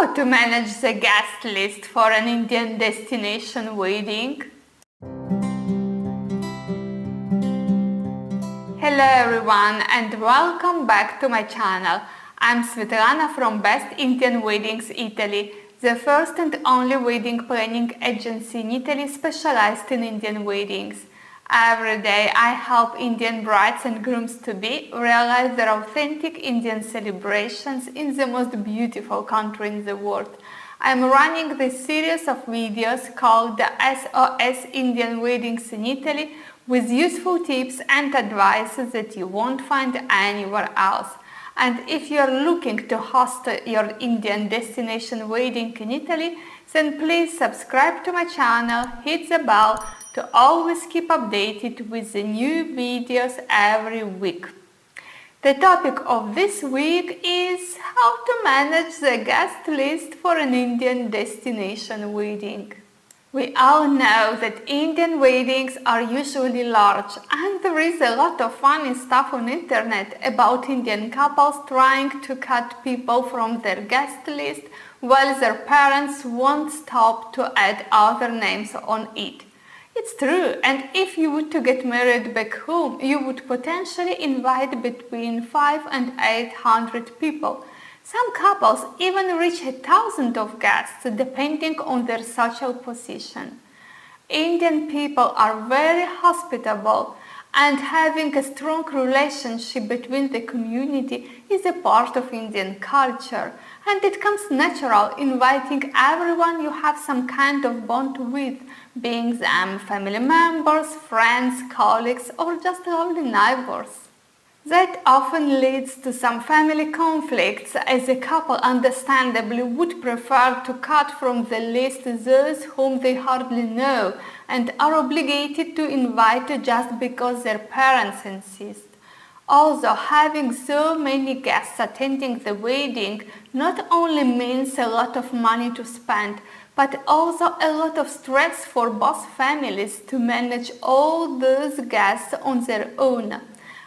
How to manage the guest list for an Indian destination wedding? Hello everyone and welcome back to my channel. I'm Svetlana from Best Indian Weddings Italy, the first and only wedding planning agency in Italy specialized in Indian weddings. Every day I help Indian brides and grooms-to-be realize their authentic Indian celebrations in the most beautiful country in the world. I'm running this series of videos called the SOS Indian Weddings in Italy with useful tips and advices that you won't find anywhere else. And if you're looking to host your Indian destination wedding in Italy, then please subscribe to my channel, hit the bell to always keep updated with the new videos every week. The topic of this week is how to manage the guest list for an Indian destination wedding. We all know that Indian weddings are usually large, and there is a lot of funny stuff on internet about Indian couples trying to cut people from their guest list while their parents won't stop to add other names on it. It's true, and if you were to get married back home, you would potentially invite between 500 and 800 people. Some couples even reach 1,000 of guests, depending on their social position. Indian people are very hospitable, and having a strong relationship between the community is a part of Indian culture, and it comes natural inviting everyone you have some kind of bond with, being them family members, friends, colleagues, or just lovely neighbors. That often leads to some family conflicts, as a couple understandably would prefer to cut from the list those whom they hardly know and are obligated to invite just because their parents insist. Also, having so many guests attending the wedding not only means a lot of money to spend, but also a lot of stress for both families to manage all those guests on their own.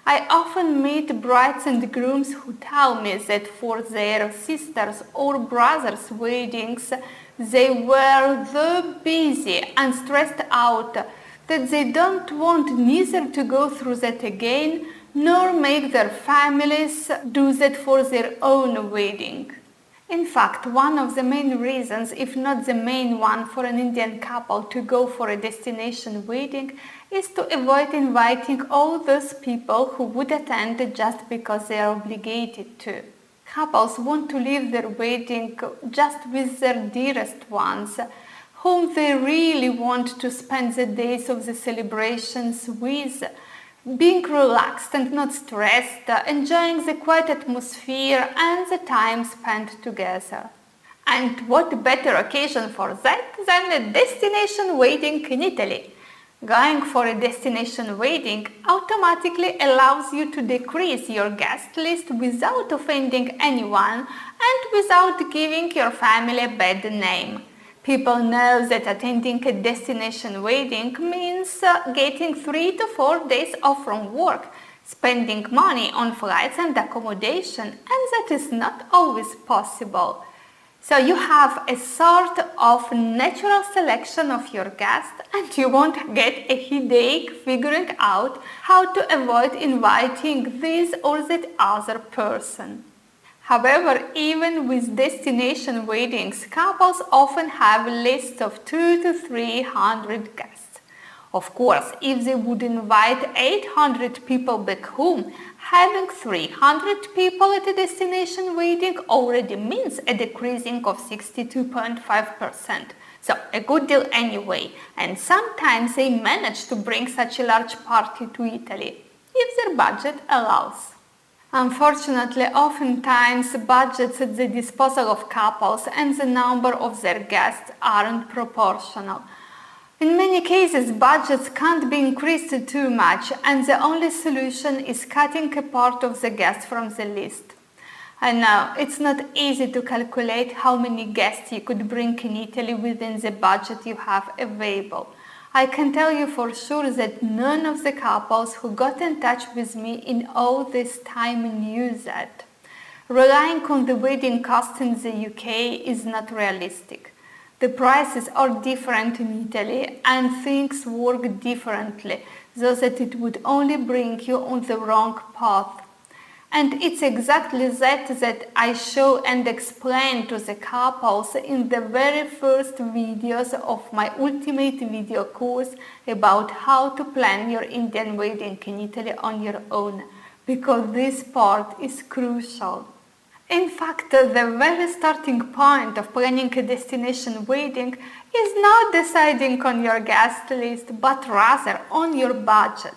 I often meet brides and grooms who tell me that for their sisters' or brothers' weddings, they were so busy and stressed out that they don't want neither to go through that again, nor make their families do that for their own wedding. In fact, one of the main reasons, if not the main one, for an Indian couple to go for a destination wedding is to avoid inviting all those people who would attend just because they are obligated to. Couples want to leave their wedding just with their dearest ones, whom they really want to spend the days of the celebrations with, being relaxed and not stressed, enjoying the quiet atmosphere and the time spent together. And what better occasion for that than a destination wedding in Italy? Going for a destination wedding automatically allows you to decrease your guest list without offending anyone and without giving your family a bad name. People know that attending a destination wedding means getting 3 to 4 days off from work, spending money on flights and accommodation, and that is not always possible. So you have a sort of natural selection of your guests, and you won't get a headache figuring out how to avoid inviting this or that other person. However, even with destination weddings, couples often have lists of 200 to 300 guests. Of course, if they would invite 800 people back home, having 300 people at a destination wedding already means a decreasing of 62.5%. So a good deal anyway, and sometimes they manage to bring such a large party to Italy, if their budget allows. Unfortunately, oftentimes budgets at the disposal of couples and the number of their guests aren't proportional. In many cases, budgets can't be increased too much, and the only solution is cutting a part of the guests from the list. I know, it's not easy to calculate how many guests you could bring in Italy within the budget you have available. I can tell you for sure that none of the couples who got in touch with me in all this time knew that. Relying on the wedding cost in the UK is not realistic. The prices are different in Italy and things work differently, so that it would only bring you on the wrong path. And it's exactly that I show and explain to the couples in the very first videos of my ultimate video course about how to plan your Indian wedding in Italy on your own, because this part is crucial. In fact, the very starting point of planning a destination wedding is not deciding on your guest list, but rather on your budget.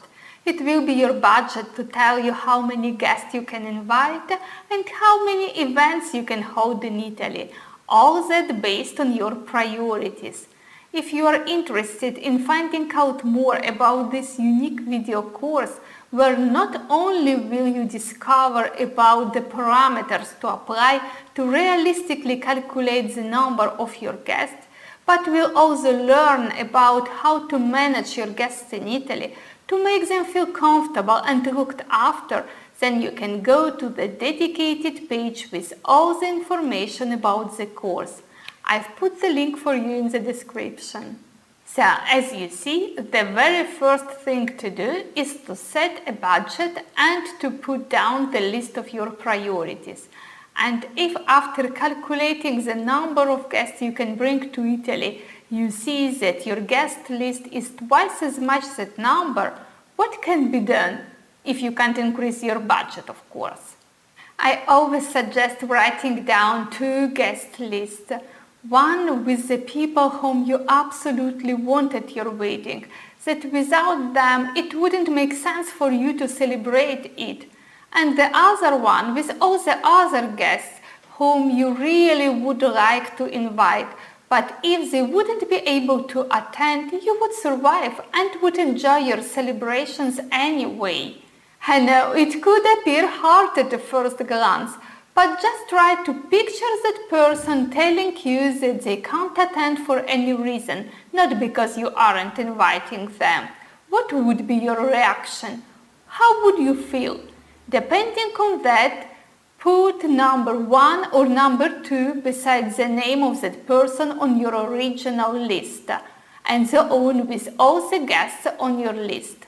It will be your budget to tell you how many guests you can invite and how many events you can hold in Italy, all that based on your priorities. If you are interested in finding out more about this unique video course, where not only will you discover about the parameters to apply to realistically calculate the number of your guests, but will also learn about how to manage your guests in Italy to make them feel comfortable and looked after, then you can go to the dedicated page with all the information about the course. I've put the link for you in the description. So, as you see, the very first thing to do is to set a budget and to put down the list of your priorities. And if after calculating the number of guests you can bring to Italy, you see that your guest list is twice as much that number, what can be done? If you can't increase your budget, of course. I always suggest writing down 2 guest lists. One with the people whom you absolutely want at your wedding, that without them it wouldn't make sense for you to celebrate it. And the other one with all the other guests whom you really would like to invite, but if they wouldn't be able to attend, you would survive and would enjoy your celebrations anyway. I know it could appear hard at the first glance, but just try to picture that person telling you that they can't attend for any reason, not because you aren't inviting them. What would be your reaction? How would you feel? Depending on that, put number 1 or number 2 beside the name of that person on your original list, and so on with all the guests on your list.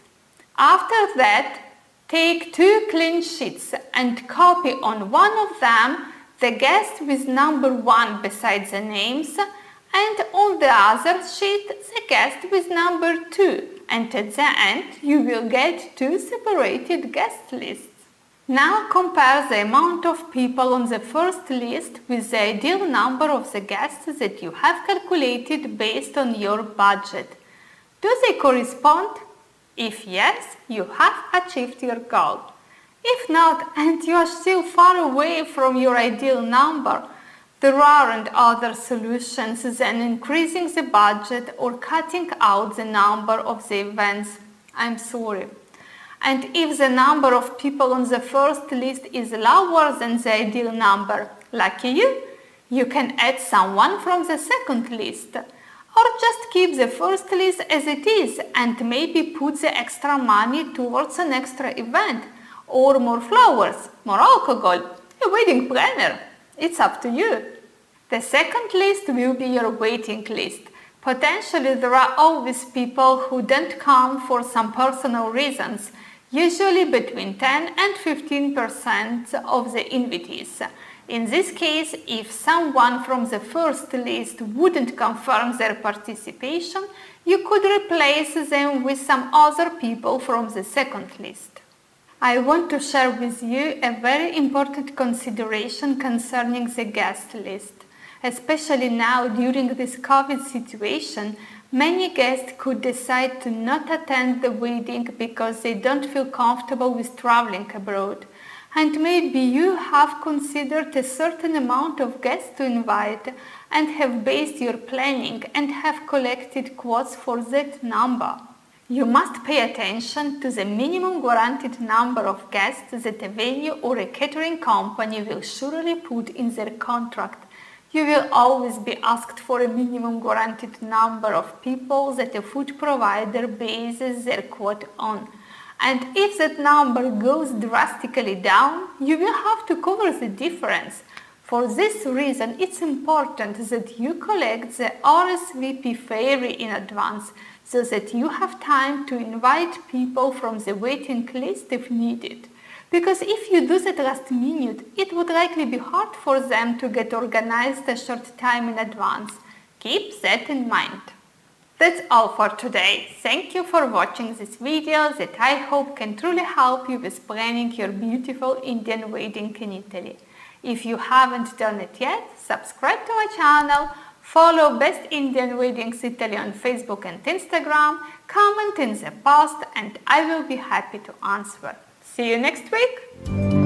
After that, take 2 clean sheets and copy on one of them the guest with number 1 beside the names, and on the other sheet the guest with number 2, and at the end you will get 2 separated guest lists. Now compare the amount of people on the first list with the ideal number of the guests that you have calculated based on your budget. Do they correspond? If yes, you have achieved your goal. If not, and you are still far away from your ideal number, there aren't other solutions than increasing the budget or cutting out the number of the events. I'm sorry. And if the number of people on the first list is lower than the ideal number, lucky you, you can add someone from the second list. Or just keep the first list as it is and maybe put the extra money towards an extra event, or more flowers, more alcohol, a wedding planner. It's up to you. The second list will be your waiting list. Potentially there are always people who don't come for some personal reasons, usually between 10 and 15% of the invitees. In this case, if someone from the first list wouldn't confirm their participation, you could replace them with some other people from the second list. I want to share with you a very important consideration concerning the guest list. Especially now during this COVID situation, many guests could decide to not attend the wedding because they don't feel comfortable with traveling abroad. And maybe you have considered a certain amount of guests to invite and have based your planning and have collected quotes for that number. You must pay attention to the minimum guaranteed number of guests that a venue or a catering company will surely put in their contract. You will always be asked for a minimum guaranteed number of people that a food provider bases their quote on. And if that number goes drastically down, you will have to cover the difference. For this reason, it's important that you collect the RSVP ferry in advance, so that you have time to invite people from the waiting list if needed. Because if you do that last minute, it would likely be hard for them to get organized a short time in advance. Keep that in mind. That's all for today. Thank you for watching this video that I hope can truly help you with planning your beautiful Indian wedding in Italy. If you haven't done it yet, subscribe to my channel, follow Best Indian Weddings Italy on Facebook and Instagram, comment in the post, and I will be happy to answer. See you next week!